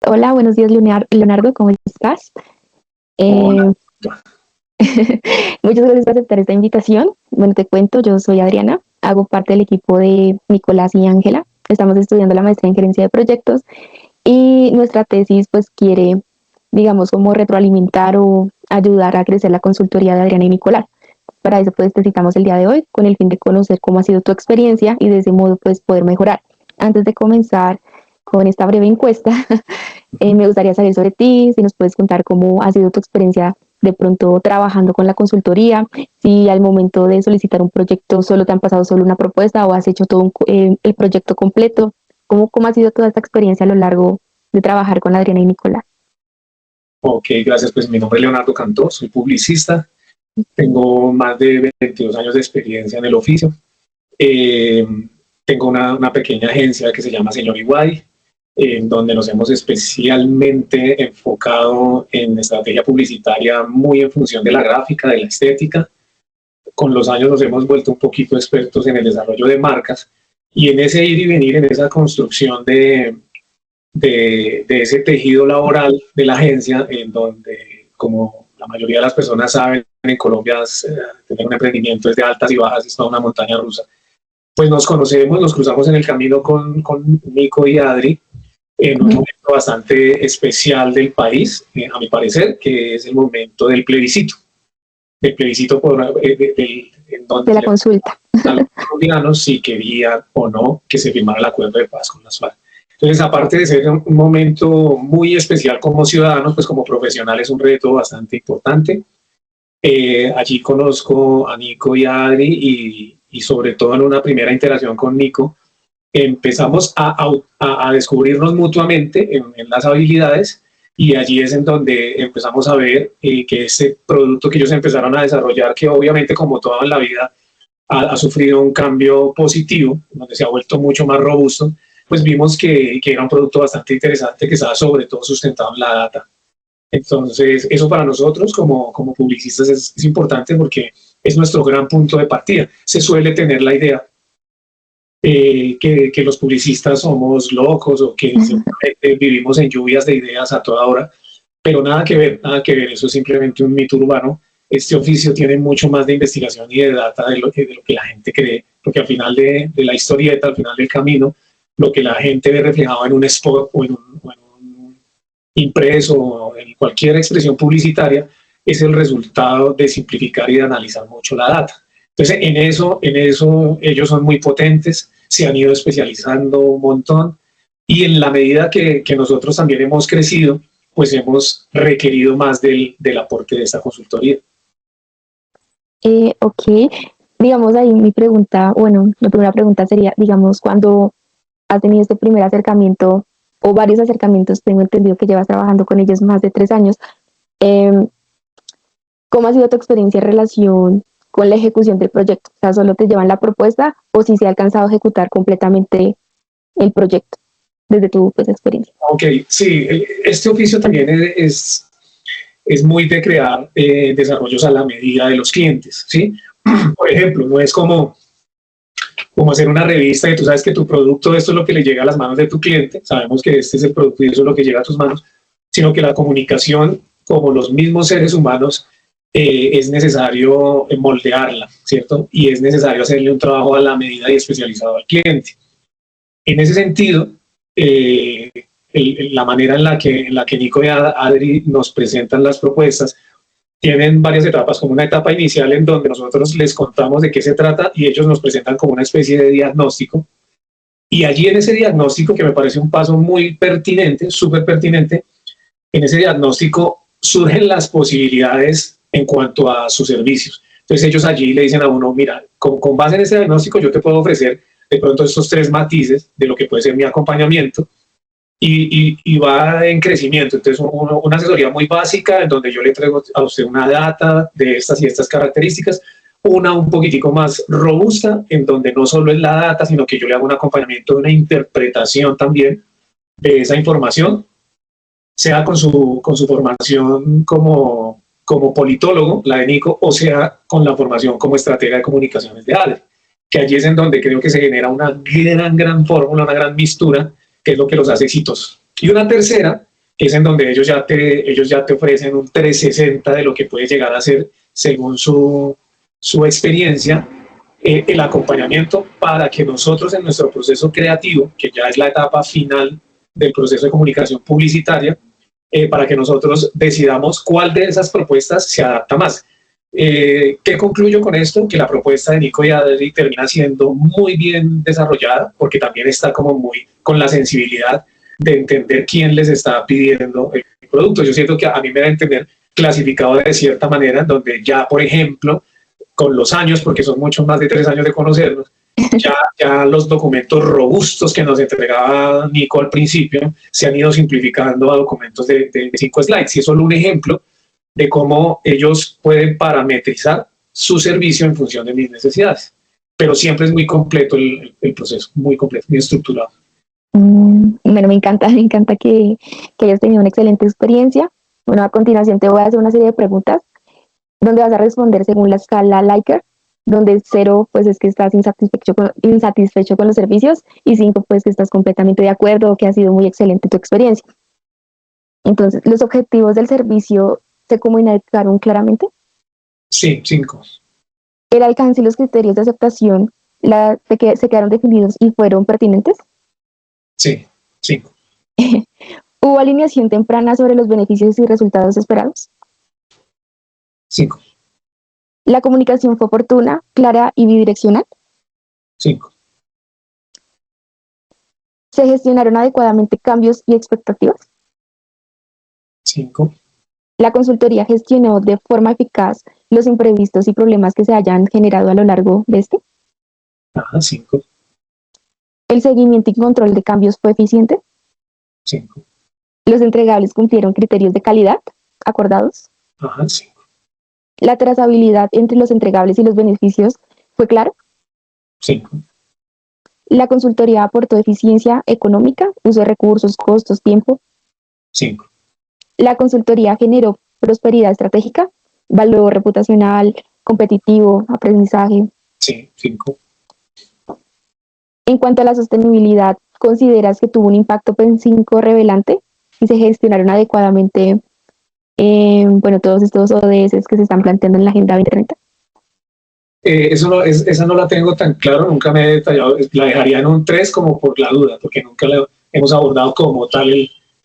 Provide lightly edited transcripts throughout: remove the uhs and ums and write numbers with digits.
Hola, buenos días, Leonardo, ¿cómo estás? Hola. Eh, Muchas gracias por aceptar esta invitación. Bueno, te cuento, yo soy Adriana, hago parte del equipo de Nicolás y Ángela. Estamos estudiando la maestría en gerencia de proyectos y nuestra tesis pues quiere, digamos, como retroalimentar o ayudar a crecer la consultoría de Adriana y Nicolás. Para eso pues te citamos el día de hoy con el fin de conocer cómo ha sido tu experiencia y de ese modo pues poder mejorar. Antes de comenzar con esta breve encuesta, me gustaría saber sobre ti, si nos puedes contar cómo ha sido tu experiencia de pronto trabajando con la consultoría, si al momento de solicitar un proyecto solo te han pasado solo una propuesta o has hecho todo el proyecto completo. ¿Cómo ha sido toda esta experiencia a lo largo de trabajar con Adriana y Nicolás? Ok, gracias. Pues mi nombre es Leonardo Cantó, soy publicista, tengo más de 22 años de experiencia en el oficio. Eh, Tengo una pequeña agencia que se llama Señor Iguay, en donde nos hemos especialmente enfocado en estrategia publicitaria muy en función de la gráfica, de la estética. Con los años nos hemos vuelto un poquito expertos en el desarrollo de marcas y en ese ir y venir, en esa construcción de ese tejido laboral de la agencia, en donde, como la mayoría de las personas saben, en Colombia tener un emprendimiento es de altas y bajas, es toda una montaña rusa. Pues nos conocemos, nos cruzamos en el camino con Nico y Adri en un momento bastante especial del país, a mi parecer, que es el momento del plebiscito en De donde la le consulta. a los colombianos si querían o no que se firmara el acuerdo de paz con las FARC. Entonces, aparte de ser un momento muy especial como ciudadanos, pues como profesional es un reto bastante importante. Allí conozco a Nico y a Adri y sobre todo en una primera interacción con Nico, empezamos a descubrirnos mutuamente en las habilidades y allí es en donde empezamos a ver que ese producto que ellos empezaron a desarrollar, que obviamente como todo en la vida ha sufrido un cambio positivo, donde se ha vuelto mucho más robusto, pues vimos que era un producto bastante interesante que estaba sobre todo sustentado en la data. Entonces, eso para nosotros como publicistas es importante porque es nuestro gran punto de partida. Se suele tener la idea que los publicistas somos locos o que vivimos en lluvias de ideas a toda hora, pero nada que ver, nada que ver, eso es simplemente un mito urbano. Este oficio tiene mucho más de investigación y de data de lo que la gente cree, porque al final de la historieta, al final del camino, lo que la gente ve reflejado en un spot o en un impreso o en cualquier expresión publicitaria es el resultado de simplificar y de analizar mucho la data. Entonces, en eso ellos son muy potentes, se han ido especializando un montón y en la medida que nosotros también hemos crecido, pues hemos requerido más del aporte de esta consultoría. Ok, digamos ahí mi pregunta, bueno, mi primera pregunta sería, digamos, cuando has tenido este primer acercamiento o varios acercamientos, tengo entendido que llevas trabajando con ellos más de 3 años, eh, ¿cómo ha sido tu experiencia en relación con la ejecución del proyecto? O sea, ¿solo te llevan la propuesta o si se ha alcanzado a ejecutar completamente el proyecto desde tu pues, experiencia? Ok, sí, este oficio también es muy de crear desarrollos a la medida de los clientes, ¿sí? Por ejemplo, no es como hacer una revista y tú sabes que tu producto, esto es lo que le llega a las manos de tu cliente, sabemos que este es el producto y eso es lo que llega a tus manos, sino que la comunicación, como los mismos seres humanos, es necesario moldearla, ¿cierto? Y es necesario hacerle un trabajo a la medida y especializado al cliente. En ese sentido, la manera en la que Nico y Adri nos presentan las propuestas tienen varias etapas, como una etapa inicial en donde nosotros les contamos de qué se trata y ellos nos presentan como una especie de diagnóstico. Y allí en ese diagnóstico, que me parece un paso muy pertinente, súper pertinente, en ese diagnóstico surgen las posibilidades en cuanto a sus servicios. Entonces ellos allí le dicen a uno, mira, con base en ese diagnóstico yo te puedo ofrecer de pronto estos 3 matices de lo que puede ser mi acompañamiento y va en crecimiento. Entonces, una asesoría muy básica en donde yo le traigo a usted una data de estas y estas características, una un poquitico más robusta, en donde no solo es la data, sino que yo le hago un acompañamiento, una interpretación también de esa información, sea con su formación como politólogo, la de Nico, o sea con la formación como estratega de comunicaciones de Adri, que allí es en donde creo que se genera una gran fórmula, una gran mistura, que es lo que los hace exitosos. Y una tercera, que es en donde ellos ya te ofrecen un 360 de lo que puede llegar a ser según su experiencia, el acompañamiento para que nosotros en nuestro proceso creativo, que ya es la etapa final del proceso de comunicación publicitaria, para que nosotros decidamos cuál de esas propuestas se adapta más. ¿Qué concluyo con esto? Que la propuesta de Nico y Adri termina siendo muy bien desarrollada, porque también está como muy con la sensibilidad de entender quién les está pidiendo el producto. Yo siento que a mí me da a entender clasificado de cierta manera, donde ya, por ejemplo, con los años, porque son mucho más de 3 años de conocernos, ya los documentos robustos que nos entregaba Nico al principio se han ido simplificando a documentos de 5 slides. Y es solo un ejemplo de cómo ellos pueden parametrizar su servicio en función de mis necesidades. Pero siempre es muy completo el proceso, muy completo, muy estructurado. Bueno, me encanta que hayas tenido una excelente experiencia. Bueno, a continuación te voy a hacer una serie de preguntas donde vas a responder según la escala Likert, donde 0 pues es que estás insatisfecho con los servicios y 5 pues que estás completamente de acuerdo o que ha sido muy excelente tu experiencia. Entonces, ¿los objetivos del servicio se comunicaron claramente? Sí, 5. ¿El alcance y los criterios de aceptación se quedaron definidos y fueron pertinentes? Sí, 5. ¿Hubo alineación temprana sobre los beneficios y resultados esperados? 5. ¿La comunicación fue oportuna, clara y bidireccional? 5. ¿Se gestionaron adecuadamente cambios y expectativas? 5. ¿La consultoría gestionó de forma eficaz los imprevistos y problemas que se hayan generado a lo largo de este? 5. ¿El seguimiento y control de cambios fue eficiente? 5. ¿Los entregables cumplieron criterios de calidad acordados? 5. ¿La trazabilidad entre los entregables y los beneficios fue clara? 5. ¿La consultoría aportó eficiencia económica, uso de recursos, costos, tiempo? 5. ¿La consultoría generó prosperidad estratégica, valor reputacional, competitivo, aprendizaje? Sí, 5. En cuanto a la sostenibilidad, ¿consideras que tuvo un impacto PEN5 relevante y se gestionaron adecuadamente todos estos ODS que se están planteando en la Agenda 2030? Esa no la tengo tan claro, nunca me he detallado, la dejaría en un 3 como por la duda, porque nunca hemos abordado como tal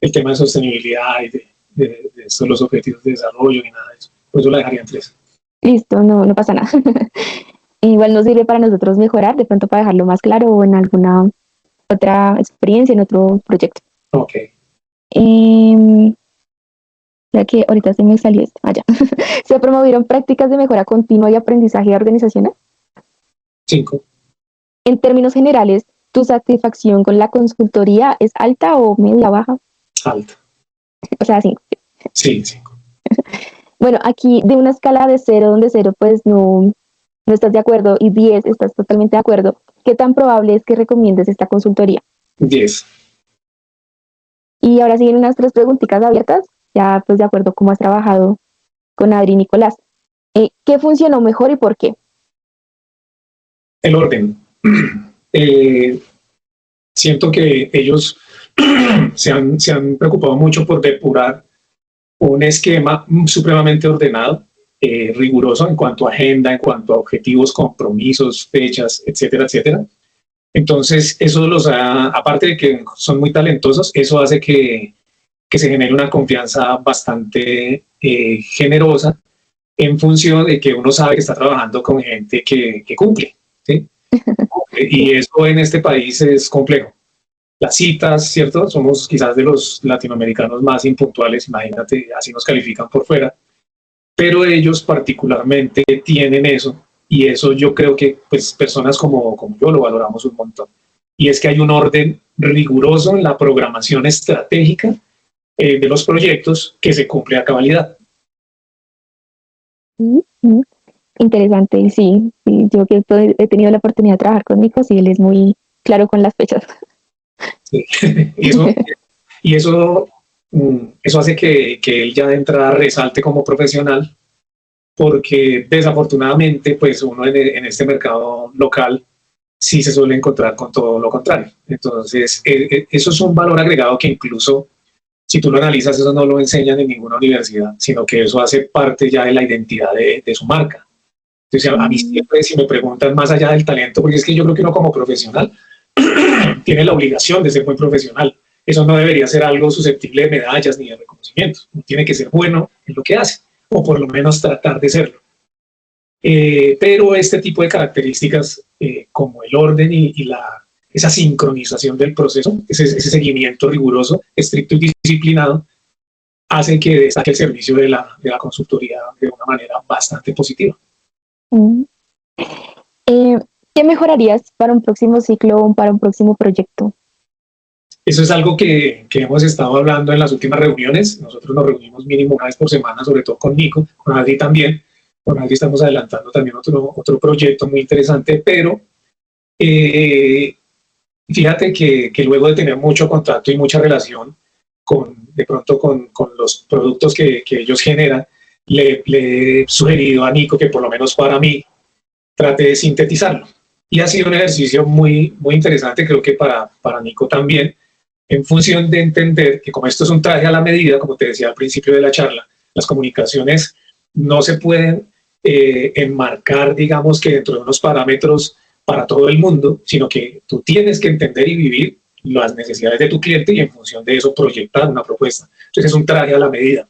el tema de sostenibilidad y de los objetivos de desarrollo ni nada de eso. Pues yo la dejaría en 3. Listo, no pasa nada. Igual nos sirve para nosotros mejorar, de pronto para dejarlo más claro o en alguna otra experiencia, en otro proyecto. Ok. Ya que ahorita se me salió esto. Ya. ¿Se promovieron prácticas de mejora continua y aprendizaje organizacional? 5. En términos generales, ¿tu satisfacción con la consultoría es alta o media baja? Alta. O sea, 5. Sí, 5. Bueno, aquí de una escala de 0, donde 0 pues no estás de acuerdo y 10 estás totalmente de acuerdo, ¿qué tan probable es que recomiendes esta consultoría? 10. Y ahora siguen unas 3 preguntitas abiertas, ya pues de acuerdo cómo has trabajado con Adri y Nicolás. ¿Qué funcionó mejor y por qué? El orden. Siento que ellos se han preocupado mucho por depurar un esquema supremamente ordenado, riguroso en cuanto a agenda, en cuanto a objetivos, compromisos, fechas, etcétera, etcétera. Entonces, eso aparte de que son muy talentosos, eso hace que se genere una confianza bastante generosa en función de que uno sabe que está trabajando con gente que cumple, ¿sí? Y eso en este país es complejo. Las citas, ¿cierto? Somos quizás de los latinoamericanos más impuntuales, imagínate, así nos califican por fuera, pero ellos particularmente tienen eso, y eso yo creo que pues personas como yo lo valoramos un montón. Y es que hay un orden riguroso en la programación estratégica de los proyectos que se cumple a cabalidad. Interesante, sí. Yo que he tenido la oportunidad de trabajar con Nico, sí, él es muy claro con las fechas. Sí. y eso hace que él ya de entrada resalte como profesional, porque desafortunadamente pues uno en este mercado local sí se suele encontrar con todo lo contrario. Entonces eso es un valor agregado que incluso Si tú lo analizas, eso no lo enseñan en ninguna universidad, sino que eso hace parte ya de la identidad de su marca. Entonces, a mí siempre, si me preguntan más allá del talento, porque es que yo creo que uno como profesional tiene la obligación de ser muy profesional. Eso no debería ser algo susceptible de medallas ni de reconocimientos. Uno tiene que ser bueno en lo que hace, o por lo menos tratar de serlo. Pero este tipo de características, como el orden esa sincronización del proceso, ese seguimiento riguroso, estricto y disciplinado, hace que destaque el servicio de la consultoría de una manera bastante positiva. ¿Qué mejorarías para un próximo ciclo o para un próximo proyecto? Eso es algo que hemos estado hablando en las últimas reuniones. Nosotros nos reunimos mínimo una vez por semana, sobre todo con Nico, con Adri también. Con Adri estamos adelantando también otro proyecto muy interesante, pero fíjate que luego de tener mucho contacto y mucha relación de pronto con los productos que ellos generan, le he sugerido a Nico que por lo menos para mí trate de sintetizarlo. Y ha sido un ejercicio muy, muy interesante, creo que para Nico también, en función de entender que como esto es un traje a la medida, como te decía al principio de la charla, las comunicaciones no se pueden enmarcar, digamos que dentro de unos parámetros para todo el mundo, sino que tú tienes que entender y vivir las necesidades de tu cliente y en función de eso proyectar una propuesta. Entonces es un traje a la medida.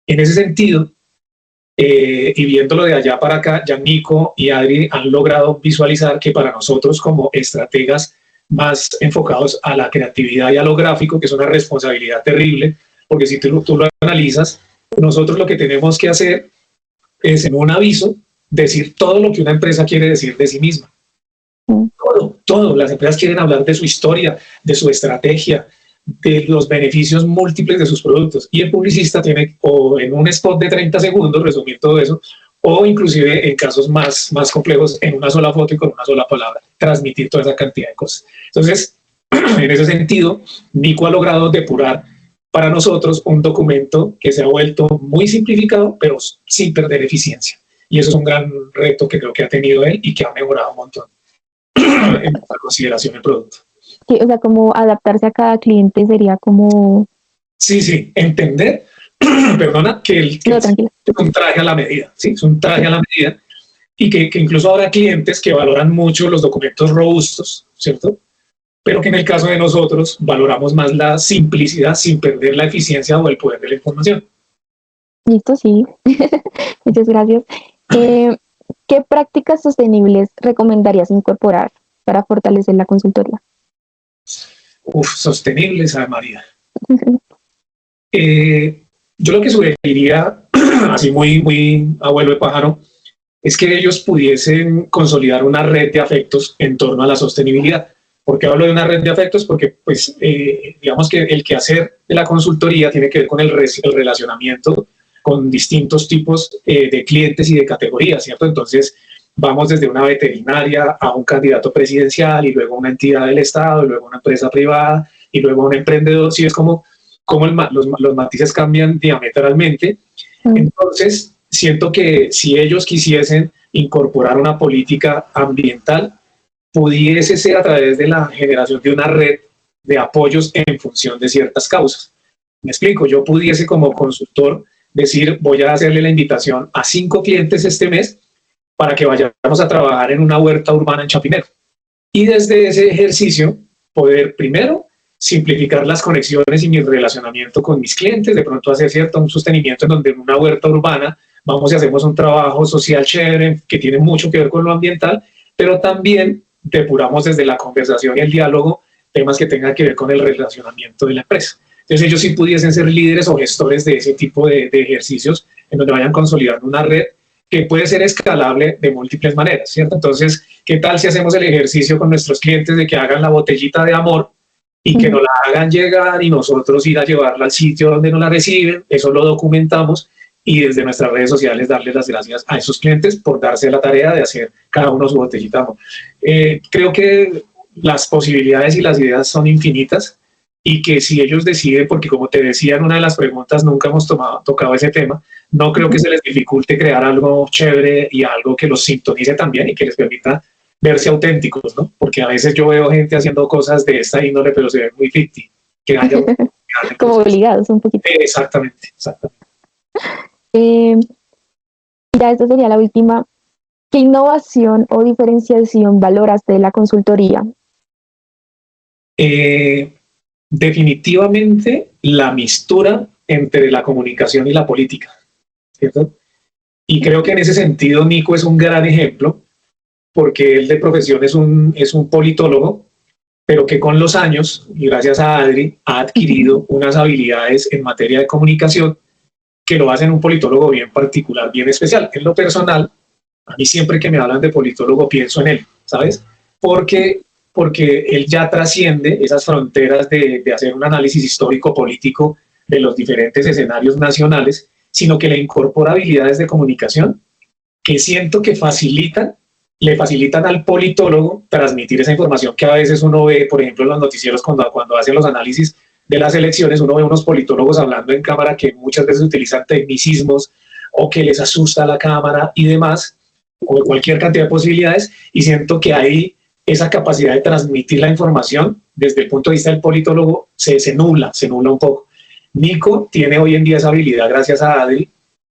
En ese sentido, y viéndolo de allá para acá, ya Nico y Adri han logrado visualizar que para nosotros como estrategas más enfocados a la creatividad y a lo gráfico, que es una responsabilidad terrible, porque si tú lo analizas, nosotros lo que tenemos que hacer es en un aviso decir todo lo que una empresa quiere decir de sí misma. Todo. Las empresas quieren hablar de su historia, de su estrategia, de los beneficios múltiples de sus productos. Y el publicista tiene, o en un spot de 30 segundos, resumir todo eso, o inclusive en casos más complejos, en una sola foto y con una sola palabra, transmitir toda esa cantidad de cosas. Entonces, en ese sentido, Nico ha logrado depurar para nosotros un documento que se ha vuelto muy simplificado, pero sin perder eficiencia. Y eso es un gran reto que creo que ha tenido él y que ha mejorado un montón en la consideración del producto. Sí, o sea, como adaptarse a cada cliente sería como... Sí, entender, perdona, que es un traje a la medida, ¿sí? Es un traje a la medida y que incluso habrá clientes que valoran mucho los documentos robustos, ¿cierto? Pero que en el caso de nosotros valoramos más la simplicidad sin perder la eficiencia o el poder de la información. Listo, sí. Muchas gracias. ¿Qué prácticas sostenibles recomendarías incorporar para fortalecer la consultoría? Sostenibles, Ave María. Yo lo que sugeriría, así muy abuelo de pájaro, es que ellos pudiesen consolidar una red de afectos en torno a la sostenibilidad. ¿Por qué hablo de una red de afectos? Porque, pues, digamos que el quehacer de la consultoría tiene que ver con el relacionamiento con distintos tipos de clientes y de categorías, ¿cierto? Entonces, vamos desde una veterinaria a un candidato presidencial y luego a una entidad del Estado y luego a una empresa privada y luego a un emprendedor. Sí, es como los matices cambian diametralmente. Entonces, siento que si ellos quisiesen incorporar una política ambiental, pudiese ser a través de la generación de una red de apoyos en función de ciertas causas. Me explico, yo pudiese como consultor decir, voy a hacerle la invitación a 5 clientes este mes para que vayamos a trabajar en una huerta urbana en Chapinero. Y desde ese ejercicio poder primero simplificar las conexiones y mi relacionamiento con mis clientes, de pronto hacer un sostenimiento en donde en una huerta urbana vamos y hacemos un trabajo social chévere que tiene mucho que ver con lo ambiental, pero también depuramos desde la conversación y el diálogo temas que tengan que ver con el relacionamiento de la empresa. Entonces ellos sí pudiesen ser líderes o gestores de ese tipo de ejercicios en donde vayan consolidando una red que puede ser escalable de múltiples maneras, ¿cierto? Entonces, ¿qué tal si hacemos el ejercicio con nuestros clientes de que hagan la botellita de amor y que nos la hagan llegar y nosotros ir a llevarla al sitio donde nos la reciben? Eso lo documentamos y desde nuestras redes sociales darles las gracias a esos clientes por darse la tarea de hacer cada uno su botellita de amor. Creo que las posibilidades y las ideas son infinitas y que si ellos deciden, porque como te decía en una de las preguntas, nunca hemos tocado ese tema, no creo que se les dificulte crear algo chévere y algo que los sintonice también y que les permita verse auténticos, ¿no? Porque a veces yo veo gente haciendo cosas de esta índole, pero se ve muy ficti, que como obligados un poquito. Exactamente, exactamente. Ya esta sería la última. ¿Qué innovación o diferenciación valoraste de la consultoría? Definitivamente la mistura entre la comunicación y la política, ¿cierto? Y creo que en ese sentido Nico es un gran ejemplo, porque él de profesión es un politólogo, pero que con los años, y gracias a Adri, ha adquirido unas habilidades en materia de comunicación que lo hacen un politólogo bien particular, bien especial. En lo personal, a mí siempre que me hablan de politólogo pienso en él, ¿sabes? Porque él ya trasciende esas fronteras de hacer un análisis histórico-político de los diferentes escenarios nacionales, sino que le incorpora habilidades de comunicación que siento que le facilitan al politólogo transmitir esa información que a veces uno ve, por ejemplo, en los noticieros cuando hacen los análisis de las elecciones, uno ve unos politólogos hablando en cámara que muchas veces utilizan tecnicismos o que les asusta la cámara y demás, o cualquier cantidad de posibilidades, y siento que ahí esa capacidad de transmitir la información desde el punto de vista del politólogo se nubla un poco. Nico tiene hoy en día esa habilidad gracias a Adri,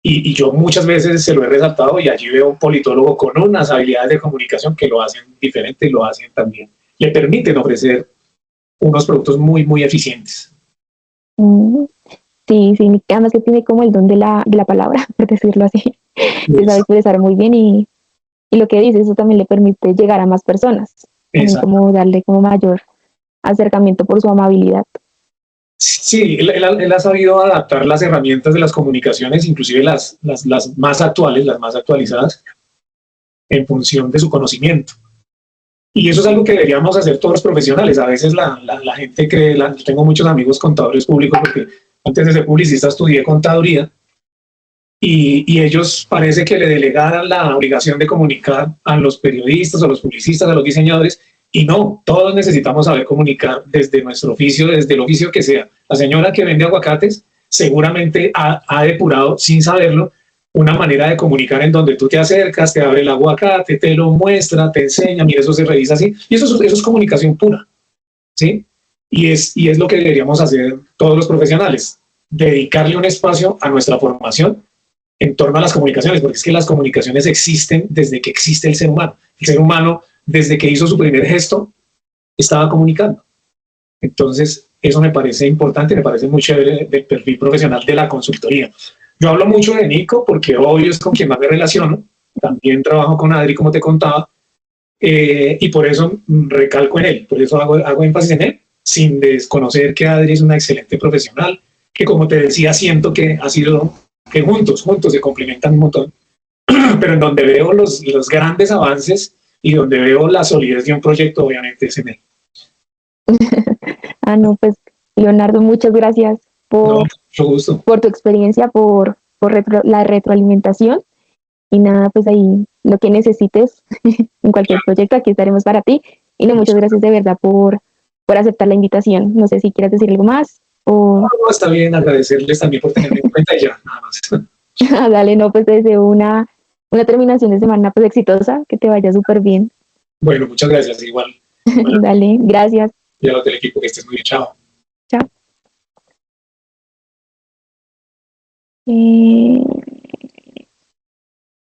y yo muchas veces se lo he resaltado y allí veo un politólogo con unas habilidades de comunicación que lo hacen diferente y lo hacen también. Le permiten ofrecer unos productos muy, muy eficientes. Sí, sí, además que tiene como el don de la palabra, por decirlo así. Se sabe expresar muy bien y lo que dice, eso también le permite llegar a más personas. También como darle como mayor acercamiento por su amabilidad. Sí, él ha sabido adaptar las herramientas de las comunicaciones, inclusive las más actuales, las más actualizadas, en función de su conocimiento. Y eso es algo que deberíamos hacer todos los profesionales. A veces la gente cree, yo tengo muchos amigos contadores públicos porque antes de ser publicista estudié contaduría y ellos parece que le delegaran la obligación de comunicar a los periodistas, a los publicistas, a los diseñadores, y no, todos necesitamos saber comunicar desde nuestro oficio, desde el oficio que sea. La señora que vende aguacates seguramente ha depurado, sin saberlo, una manera de comunicar en donde tú te acercas, te abre el aguacate, te lo muestra, te enseña, mira, eso se revisa así, y eso es comunicación pura, ¿sí? Y es lo que deberíamos hacer todos los profesionales, dedicarle un espacio a nuestra formación en torno a las comunicaciones, porque es que las comunicaciones existen desde que existe el ser humano. El ser humano, desde que hizo su primer gesto, estaba comunicando. Entonces, eso me parece importante, me parece muy chévere del perfil profesional de la consultoría. Yo hablo mucho de Nico porque hoy es con quien más me relaciono. También trabajo con Adri, como te contaba, y por eso recalco en él, por eso hago énfasis en él, sin desconocer que Adri es una excelente profesional, que como te decía, siento que ha sido que juntos se complementan un montón, pero en donde veo los grandes avances y donde veo la solidez de un proyecto, obviamente es en él. No, pues Leonardo, muchas gracias por tu experiencia, por la retroalimentación y nada, pues ahí lo que necesites en cualquier proyecto, aquí estaremos para ti. Y no, muchas gracias de verdad por aceptar la invitación. No sé si quieres decir algo más o... No, está bien, agradecerles también por tenerme en cuenta y ya, nada más. Dale, no, pues te deseo una terminación de semana pues exitosa, que te vaya súper bien. Bueno, muchas gracias, igual. Dale, gracias. Y a los del equipo, que estés muy bien, chao. Chao.